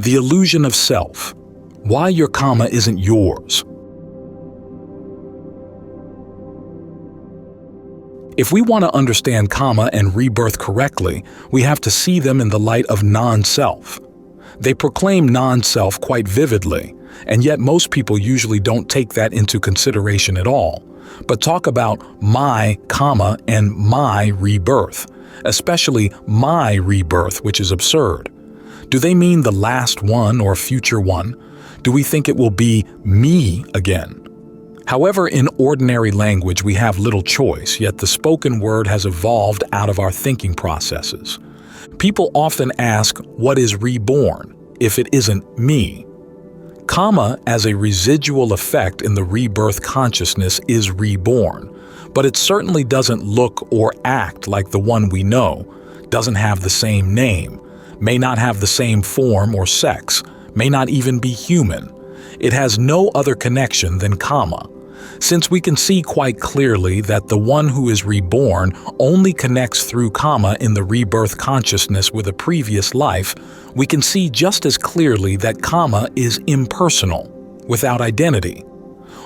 The illusion of self. Why your karma isn't yours. If we want to understand karma and rebirth correctly, we have to see them in the light of non-self. They proclaim non-self quite vividly, and yet most people usually don't take that into consideration at all, but talk about my karma and my rebirth, especially my rebirth, which is absurd. Do they mean the last one or future one? Do we think it will be me again? However, in ordinary language we have little choice, yet the spoken word has evolved out of our thinking processes. People often ask, what is reborn, if it isn't me? Kamma, as a residual effect in the rebirth consciousness, is reborn, but it certainly doesn't look or act like the one we know, doesn't have the same name, may not have the same form or sex, may not even be human. It has no other connection than Kamma. Since we can see quite clearly that the one who is reborn only connects through Kamma in the rebirth consciousness with a previous life, we can see just as clearly that Kamma is impersonal, without identity.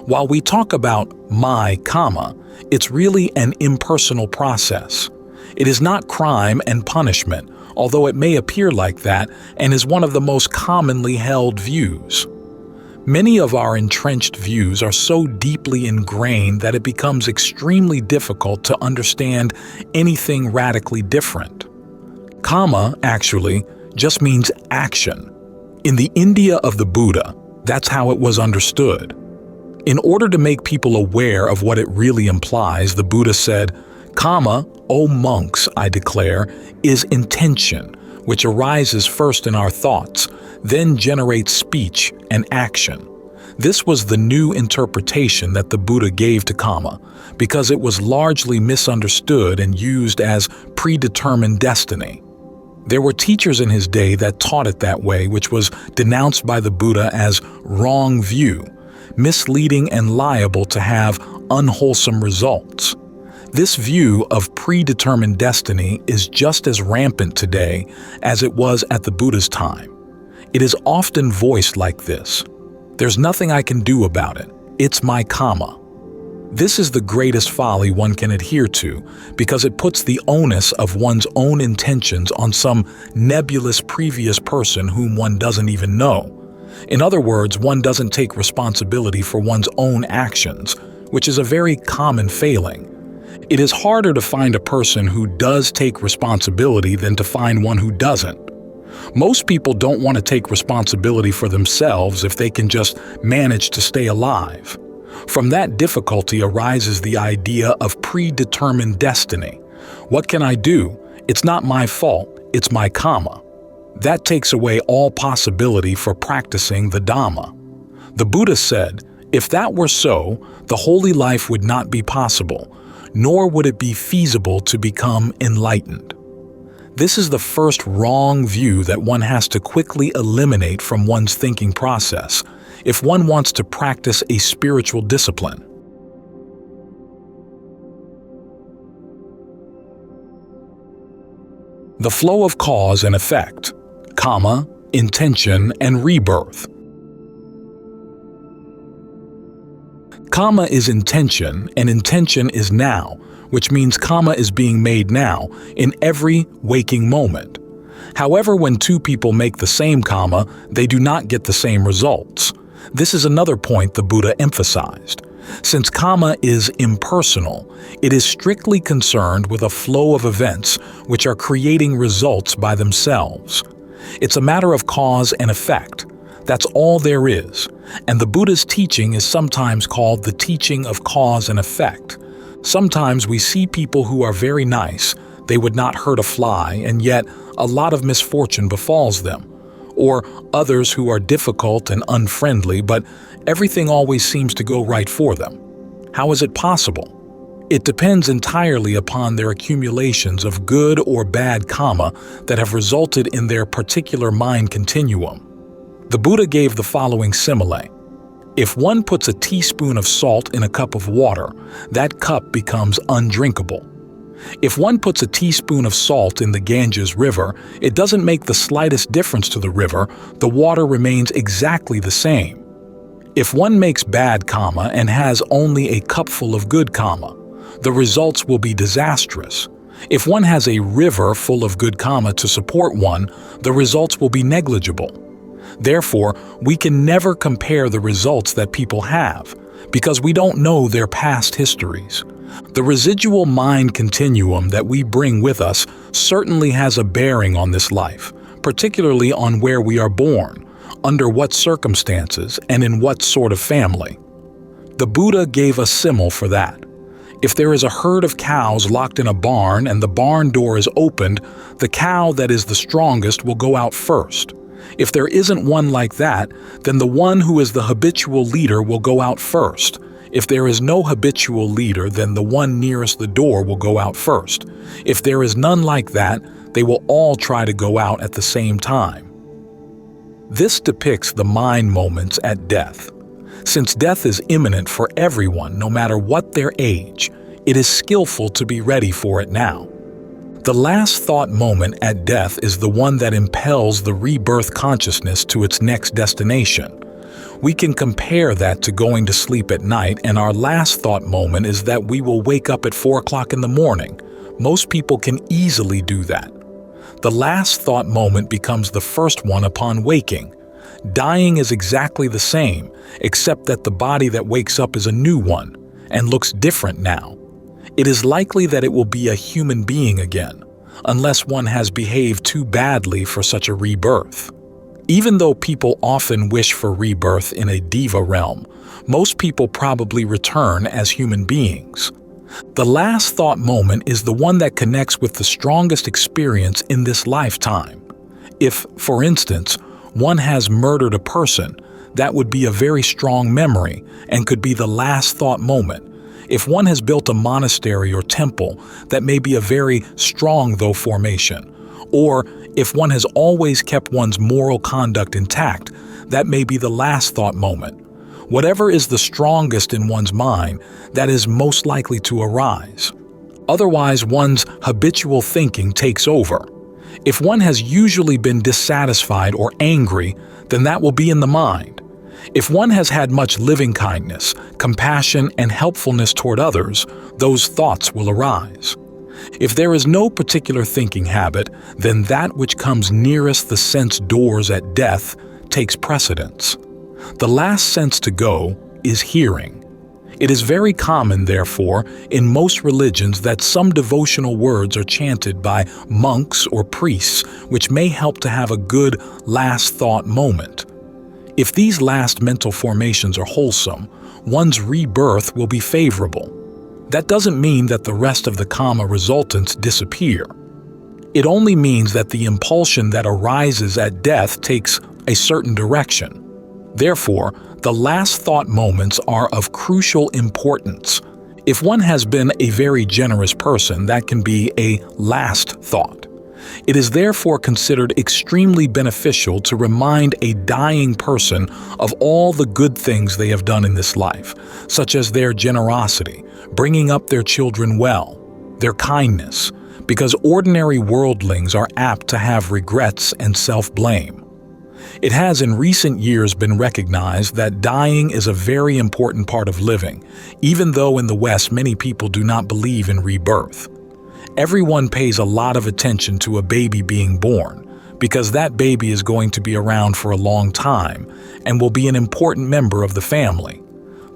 While we talk about my Kamma, it's really an impersonal process. It is not crime and punishment, although it may appear like that and is one of the most commonly held views. Many of our entrenched views are so deeply ingrained that it becomes extremely difficult to understand anything radically different. Kamma, actually, just means action. In the India of the Buddha, that's how it was understood. In order to make people aware of what it really implies, the Buddha said, Kamma, O monks, I declare, is intention, which arises first in our thoughts, then generates speech and action. This was the new interpretation that the Buddha gave to Kamma, because it was largely misunderstood and used as predetermined destiny. There were teachers in his day that taught it that way, which was denounced by the Buddha as wrong view, misleading and liable to have unwholesome results. This view of predetermined destiny is just as rampant today as it was at the Buddha's time. It is often voiced like this: there's nothing I can do about it. It's my karma. This is the greatest folly one can adhere to because it puts the onus of one's own intentions on some nebulous previous person whom one doesn't even know. In other words, one doesn't take responsibility for one's own actions, which is a very common failing. It is harder to find a person who does take responsibility than to find one who doesn't. Most people don't want to take responsibility for themselves if they can just manage to stay alive. From that difficulty arises the idea of predetermined destiny. What can I do? It's not my fault, it's my karma. That takes away all possibility for practicing the Dhamma. The Buddha said, if that were so, the holy life would not be possible, nor would it be feasible to become enlightened. This is the first wrong view that one has to quickly eliminate from one's thinking process if one wants to practice a spiritual discipline. The flow of cause and effect, Kamma, intention, and rebirth. Kamma is intention, and intention is now, which means Kamma is being made now, in every waking moment. However, when two people make the same Kamma, they do not get the same results. This is another point the Buddha emphasized. Since Kamma is impersonal, it is strictly concerned with a flow of events which are creating results by themselves. It's a matter of cause and effect. That's all there is, and the Buddha's teaching is sometimes called the teaching of cause and effect. Sometimes we see people who are very nice, they would not hurt a fly, and yet a lot of misfortune befalls them. Or others who are difficult and unfriendly, but everything always seems to go right for them. How is it possible? It depends entirely upon their accumulations of good or bad karma that have resulted in their particular mind continuum. The Buddha gave the following simile. If one puts a teaspoon of salt in a cup of water, that cup becomes undrinkable. If one puts a teaspoon of salt in the Ganges River, it doesn't make the slightest difference to the river, the water remains exactly the same. If one makes bad karma and has only a cupful of good karma, the results will be disastrous. If one has a river full of good karma to support one, the results will be negligible. Therefore, we can never compare the results that people have, because we don't know their past histories. The residual mind continuum that we bring with us certainly has a bearing on this life, particularly on where we are born, under what circumstances, and in what sort of family. The Buddha gave a symbol for that. If there is a herd of cows locked in a barn and the barn door is opened, the cow that is the strongest will go out first. If there isn't one like that, then the one who is the habitual leader will go out first. If there is no habitual leader, then the one nearest the door will go out first. If there is none like that, they will all try to go out at the same time. This depicts the mind moments at death. Since death is imminent for everyone, no matter what their age, it is skillful to be ready for it now. The last thought moment at death is the one that impels the rebirth consciousness to its next destination. We can compare that to going to sleep at night, and our last thought moment is that we will wake up at 4 o'clock in the morning. Most people can easily do that. The last thought moment becomes the first one upon waking. Dying is exactly the same, except that the body that wakes up is a new one, and looks different now. It is likely that it will be a human being again, unless one has behaved too badly for such a rebirth. Even though people often wish for rebirth in a diva realm, most people probably return as human beings. The last thought moment is the one that connects with the strongest experience in this lifetime. If, for instance, one has murdered a person, that would be a very strong memory and could be the last thought moment. If one has built a monastery or temple, that may be a very strong though formation. Or if one has always kept one's moral conduct intact, that may be the last thought moment. Whatever is the strongest in one's mind, that is most likely to arise. Otherwise, one's habitual thinking takes over. If one has usually been dissatisfied or angry, then that will be in the mind. If one has had much living kindness, compassion, and helpfulness toward others, those thoughts will arise. If there is no particular thinking habit, then that which comes nearest the sense doors at death takes precedence. The last sense to go is hearing. It is very common, therefore, in most religions that some devotional words are chanted by monks or priests, which may help to have a good last thought moment. If these last mental formations are wholesome, one's rebirth will be favorable. That doesn't mean that the rest of the Kamma resultants disappear. It only means that the impulsion that arises at death takes a certain direction. Therefore, the last thought moments are of crucial importance. If one has been a very generous person, that can be a last thought. It is therefore considered extremely beneficial to remind a dying person of all the good things they have done in this life, such as their generosity, bringing up their children well, their kindness, because ordinary worldlings are apt to have regrets and self-blame. It has in recent years been recognized that dying is a very important part of living, even though in the West many people do not believe in rebirth. Everyone pays a lot of attention to a baby being born, because that baby is going to be around for a long time and will be an important member of the family.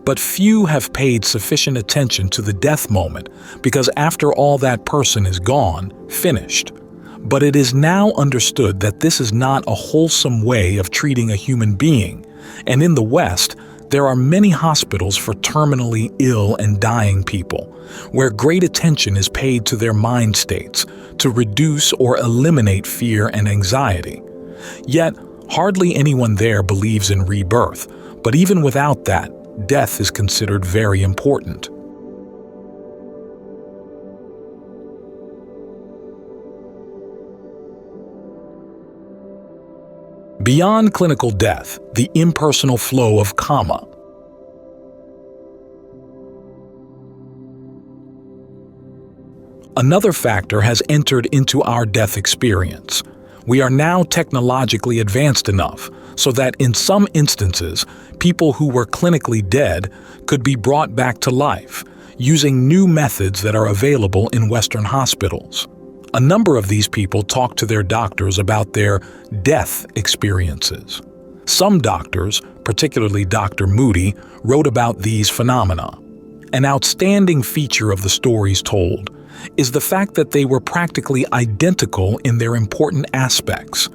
But few have paid sufficient attention to the death moment, because after all, that person is gone, finished. But it is now understood that this is not a wholesome way of treating a human being, and in the West, there are many hospitals for terminally ill and dying people, where great attention is paid to their mind states to reduce or eliminate fear and anxiety. Yet, hardly anyone there believes in rebirth, but even without that, death is considered very important. Beyond clinical death, the impersonal flow of Kamma. Another factor has entered into our death experience. We are now technologically advanced enough so that in some instances, people who were clinically dead could be brought back to life using new methods that are available in Western hospitals. A number of these people talk to their doctors about their death experiences. Some doctors, particularly Dr. Moody, wrote about these phenomena. An outstanding feature of the stories told is the fact that they were practically identical in their important aspects.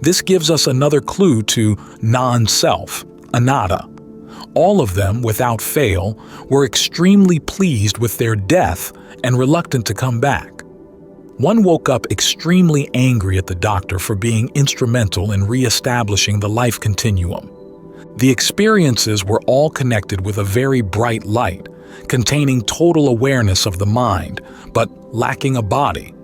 This gives us another clue to non-self, anatta. All of them, without fail, were extremely pleased with their death and reluctant to come back. One woke up extremely angry at the doctor for being instrumental in re-establishing the life continuum. The experiences were all connected with a very bright light, containing total awareness of the mind, but lacking a body.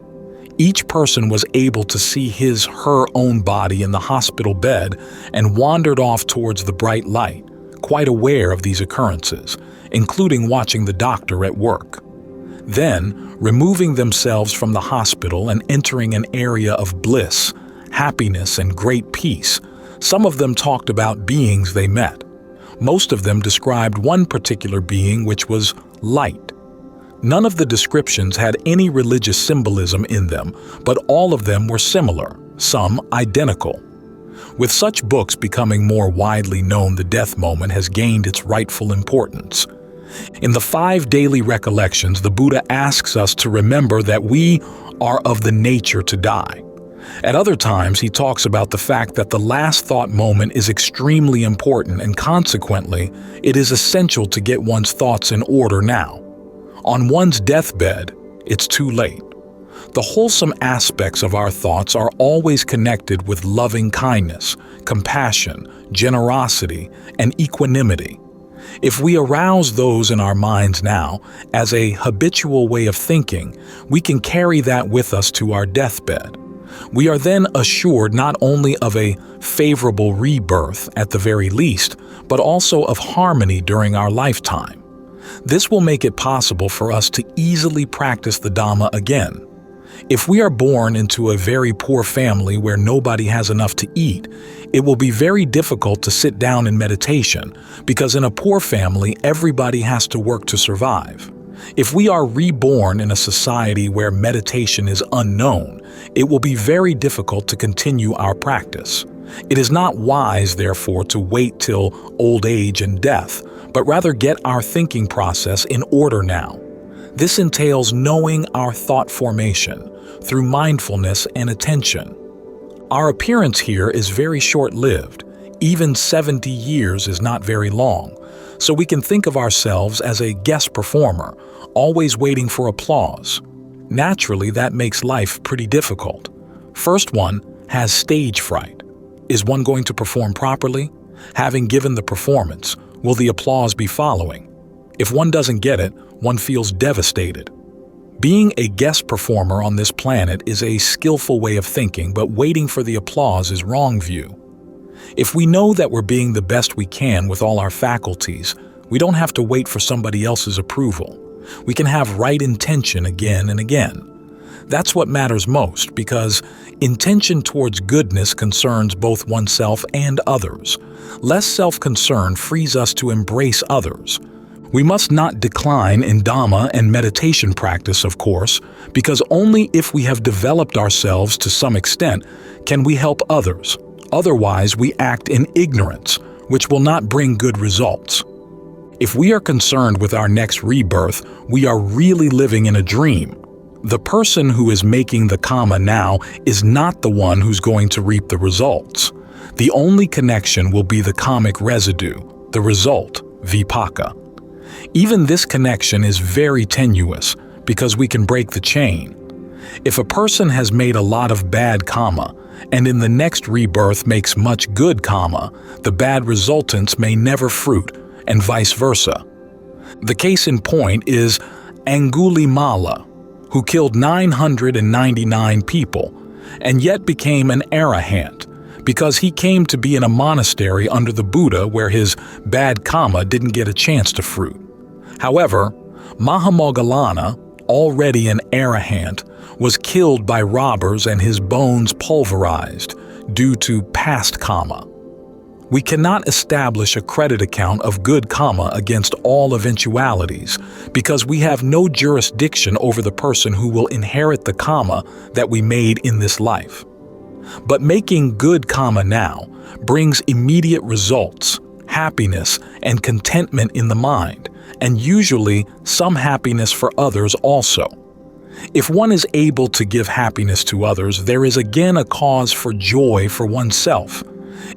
Each person was able to see her own body in the hospital bed and wandered off towards the bright light, quite aware of these occurrences, including watching the doctor at work. Then, removing themselves from the hospital and entering an area of bliss, happiness, and great peace, some of them talked about beings they met. Most of them described one particular being, which was light. None of the descriptions had any religious symbolism in them, but all of them were similar, some identical. With such books becoming more widely known, the death moment has gained its rightful importance. In the 5 daily recollections, the Buddha asks us to remember that we are of the nature to die. At other times, he talks about the fact that the last thought moment is extremely important, and consequently, it is essential to get one's thoughts in order now. On one's deathbed, it's too late. The wholesome aspects of our thoughts are always connected with loving kindness, compassion, generosity, and equanimity. If we arouse those in our minds now as a habitual way of thinking, we can carry that with us to our deathbed. We are then assured not only of a favorable rebirth at the very least, but also of harmony during our lifetime. This will make it possible for us to easily practice the Dhamma again. If we are born into a very poor family where nobody has enough to eat, it will be very difficult to sit down in meditation, because in a poor family, everybody has to work to survive. If we are reborn in a society where meditation is unknown, it will be very difficult to continue our practice. It is not wise, therefore, to wait till old age and death, but rather get our thinking process in order now. This entails knowing our thought formation through mindfulness and attention. Our appearance here is very short-lived. Even 70 years is not very long, so we can think of ourselves as a guest performer, always waiting for applause. Naturally, that makes life pretty difficult. First one has stage fright. Is one going to perform properly? Having given the performance, will the applause be following? If one doesn't get it, one feels devastated. Being a guest performer on this planet is a skillful way of thinking, but waiting for the applause is wrong view. If we know that we're being the best we can with all our faculties, we don't have to wait for somebody else's approval. We can have right intention again and again. That's what matters most, because intention towards goodness concerns both oneself and others. Less self-concern frees us to embrace others. We must not decline in Dhamma and meditation practice, of course, because only if we have developed ourselves to some extent can we help others. Otherwise, we act in ignorance, which will not bring good results. If we are concerned with our next rebirth, we are really living in a dream. The person who is making the Kamma now is not the one who's going to reap the results. The only connection will be the karmic residue, the result, vipaka. Even this connection is very tenuous because we can break the chain. If a person has made a lot of bad Kamma and in the next rebirth makes much good Kamma, the bad resultants may never fruit, and vice versa. The case in point is Angulimala, who killed 999 people and yet became an arahant because he came to be in a monastery under the Buddha where his bad Kamma didn't get a chance to fruit. However, Mahamoggallana, already an arahant, was killed by robbers and his bones pulverized due to past karma. We cannot establish a credit account of good karma against all eventualities because we have no jurisdiction over the person who will inherit the karma that we made in this life. But making good karma now brings immediate results, happiness, and contentment in the mind, and usually some happiness for others also. If one is able to give happiness to others, there is again a cause for joy for oneself.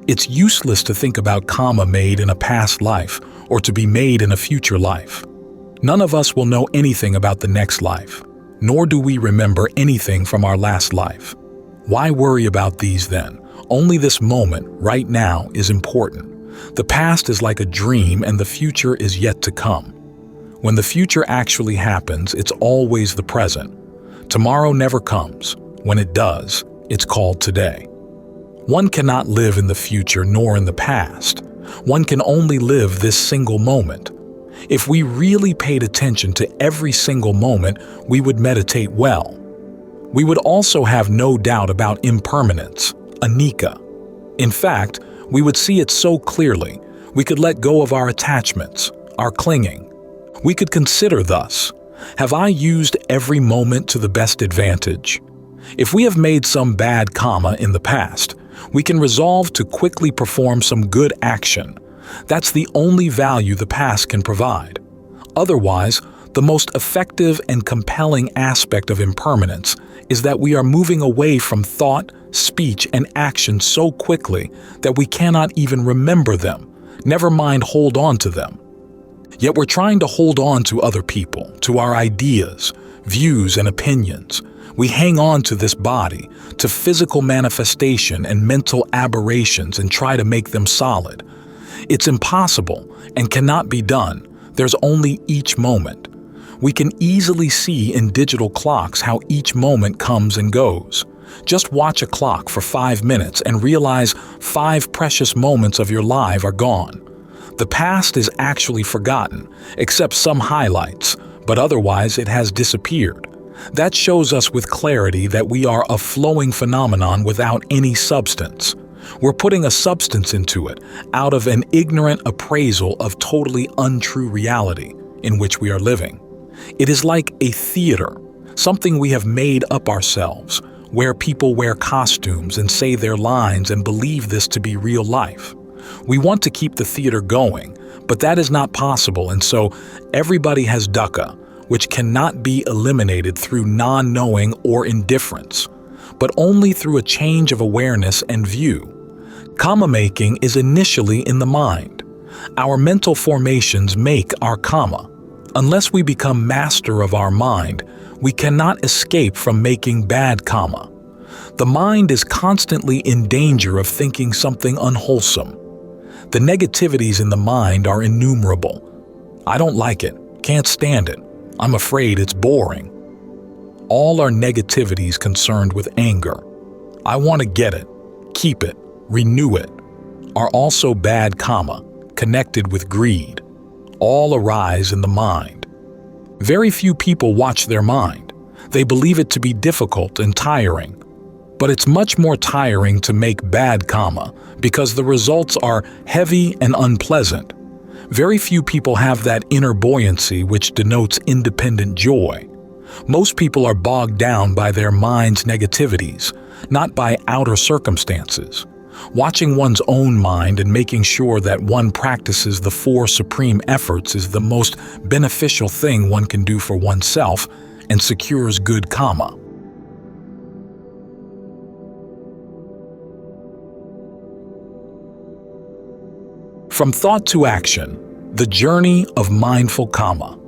It's useless to think about karma made in a past life or to be made in a future life. None of us will know anything about the next life, nor do we remember anything from our last life. Why worry about these then? Only this moment, right now, is important. The past is like a dream and the future is yet to come. When the future actually happens, it's always the present. Tomorrow never comes. When it does, it's called today. One cannot live in the future nor in the past. One can only live this single moment. If we really paid attention to every single moment, we would meditate well. We would also have no doubt about impermanence, anicca. In fact, we would see it so clearly, we could let go of our attachments, our clinging. We could consider thus, have I used every moment to the best advantage? If we have made some bad karma in the past, we can resolve to quickly perform some good action. That's the only value the past can provide. Otherwise, the most effective and compelling aspect of impermanence is that we are moving away from thought, speech, and action so quickly that we cannot even remember them, never mind hold on to them. Yet we're trying to hold on to other people, to our ideas, views, and opinions. We hang on to this body, to physical manifestation and mental aberrations and try to make them solid. It's impossible and cannot be done. There's only each moment. We can easily see in digital clocks how each moment comes and goes. Just watch a clock for 5 minutes and realize 5 precious moments of your life are gone. The past is actually forgotten, except some highlights, but otherwise it has disappeared. That shows us with clarity that we are a flowing phenomenon without any substance. We're putting a substance into it out of an ignorant appraisal of totally untrue reality in which we are living. It is like a theater, something we have made up ourselves, where people wear costumes and say their lines and believe this to be real life. We want to keep the theater going, but that is not possible, and so everybody has dukkha, which cannot be eliminated through non-knowing or indifference, but only through a change of awareness and view. Kamma making is initially in the mind. Our mental formations make our kamma. Unless we become master of our mind, we cannot escape from making bad kamma. The mind is constantly in danger of thinking something unwholesome. The negativities in the mind are innumerable. I don't like it, can't stand it, I'm afraid it's boring. All are negativities concerned with anger. I want to get it, keep it, renew it, are also bad kamma, connected with greed. All arise in the mind. Very few people watch their mind. They believe it to be difficult and tiring. But it's much more tiring to make bad kamma because the results are heavy and unpleasant. Very few people have that inner buoyancy which denotes independent joy. Most people are bogged down by their mind's negativities, not by outer circumstances. Watching one's own mind and making sure that one practices the 4 supreme efforts is the most beneficial thing one can do for oneself and secures good kamma. From thought to action, the journey of mindful kamma.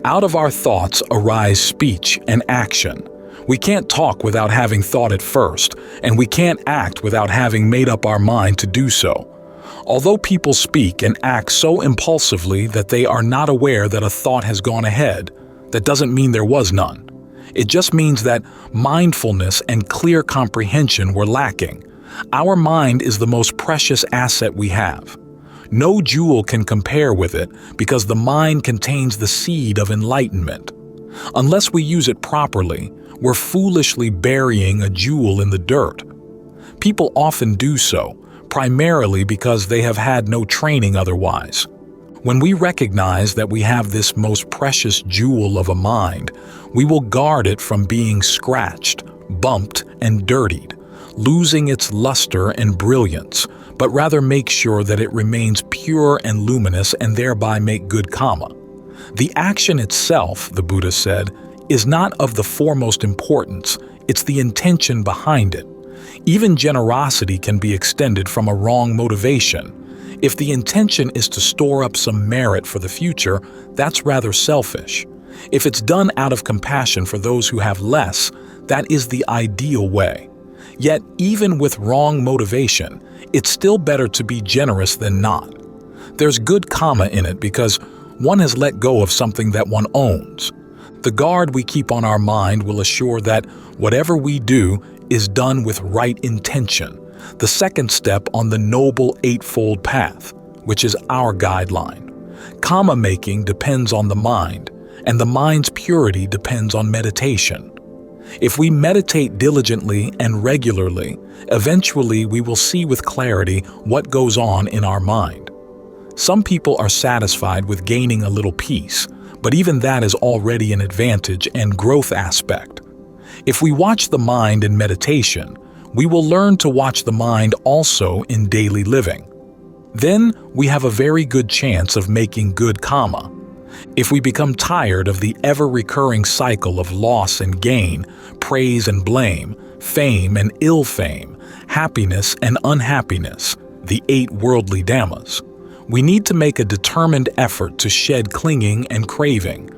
Out of our thoughts arise speech and action. We can't talk without having thought it first, and we can't act without having made up our mind to do so. Although people speak and act so impulsively that they are not aware that a thought has gone ahead, that doesn't mean there was none. It just means that mindfulness and clear comprehension were lacking. Our mind is the most precious asset we have. No jewel can compare with it because the mind contains the seed of enlightenment. Unless we use it properly, we're foolishly burying a jewel in the dirt. People often do so, primarily because they have had no training otherwise. When we recognize that we have this most precious jewel of a mind, we will guard it from being scratched, bumped, and dirtied, losing its luster and brilliance, but rather make sure that it remains pure and luminous and thereby make good karma. The action itself, the Buddha said, is not of the foremost importance, it's the intention behind it. Even generosity can be extended from a wrong motivation. If the intention is to store up some merit for the future, that's rather selfish. If it's done out of compassion for those who have less, that is the ideal way. Yet, even with wrong motivation, it's still better to be generous than not. There's good karma in it because one has let go of something that one owns. The guard we keep on our mind will assure that whatever we do is done with right intention, the second step on the Noble Eightfold Path, which is our guideline. Karma making depends on the mind, and the mind's purity depends on meditation. If we meditate diligently and regularly, eventually we will see with clarity what goes on in our mind. Some people are satisfied with gaining a little peace, but even that is already an advantage and growth aspect. If we watch the mind in meditation, we will learn to watch the mind also in daily living. Then we have a very good chance of making good karma. If we become tired of the ever-recurring cycle of loss and gain, praise and blame, fame and ill fame, happiness and unhappiness, the 8 worldly Dhammas, we need to make a determined effort to shed clinging and craving.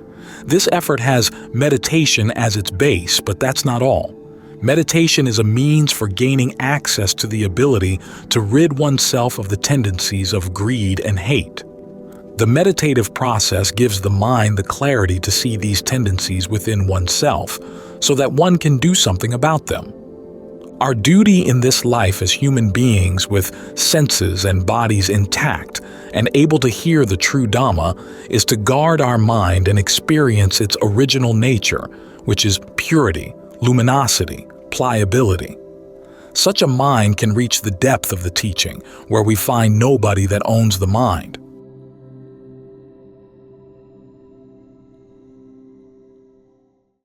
This effort has meditation as its base, but that's not all. Meditation is a means for gaining access to the ability to rid oneself of the tendencies of greed and hate. The meditative process gives the mind the clarity to see these tendencies within oneself so that one can do something about them. Our duty in this life as human beings with senses and bodies intact and able to hear the true Dhamma is to guard our mind and experience its original nature, which is purity, luminosity, pliability. Such a mind can reach the depth of the teaching, where we find nobody that owns the mind.